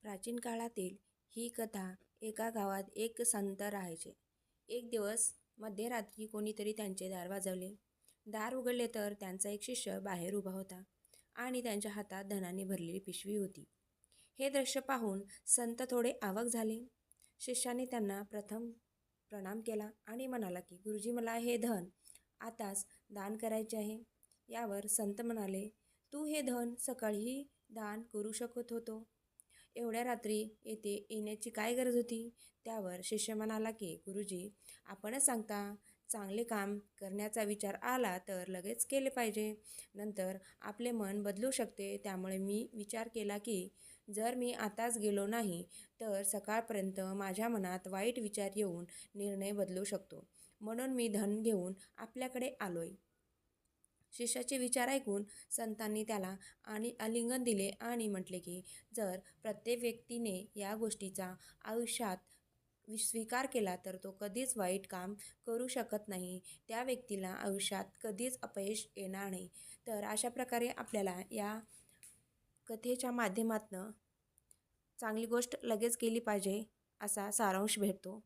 प्राचीन काळातील ही कथा. एका गावात एक संत राहायचे. एक दिवस मध्यरात्री कोणीतरी त्यांचे दार वाजवले. दार उघडले तर त्यांचा एक शिष्य बाहेर उभा होता आणि त्यांच्या हातात धनाने भरलेली पिशवी होती. हे दृश्य पाहून संत थोडे अवाक झाले. शिष्याने त्यांना प्रथम प्रणाम केला आणि म्हणाला की, गुरुजी, मला हे धन आताच दान करायचे आहे. यावर संत म्हणाले, तू हे धन सकाळीही दान करू शकत होतो. एवढ्या रात्री येथे येण्याची काय गरज होती? त्यावर शिष्य म्हणाला की, गुरुजी, आपणच सांगता, चांगले काम करण्याचा विचार आला तर लगेच केले पाहिजे. नंतर आपले मन बदलू शकते. त्यामुळे मी विचार केला की जर मी आताच गेलो नाही तर सकाळपर्यंत माझ्या मनात वाईट विचार येऊन निर्णय बदलू शकतो. म्हणून मी धन घेऊन आपल्याकडे आलोय. शिष्याचे विचार ऐकून संतांनी त्याला आलिंगन दिले आणि म्हटले की जर प्रत्येक व्यक्तीने या गोष्टीचा आयुष्यात स्वीकार केला तर तो कधीच वाईट काम करू शकत नाही. त्या व्यक्तीला आयुष्यात कधीच अपयश येणार नाही. तर अशा प्रकारे आपल्याला या कथेच्या माध्यमातून चांगली गोष्ट लगेच केली पाहिजे असा सारांश भेटतो.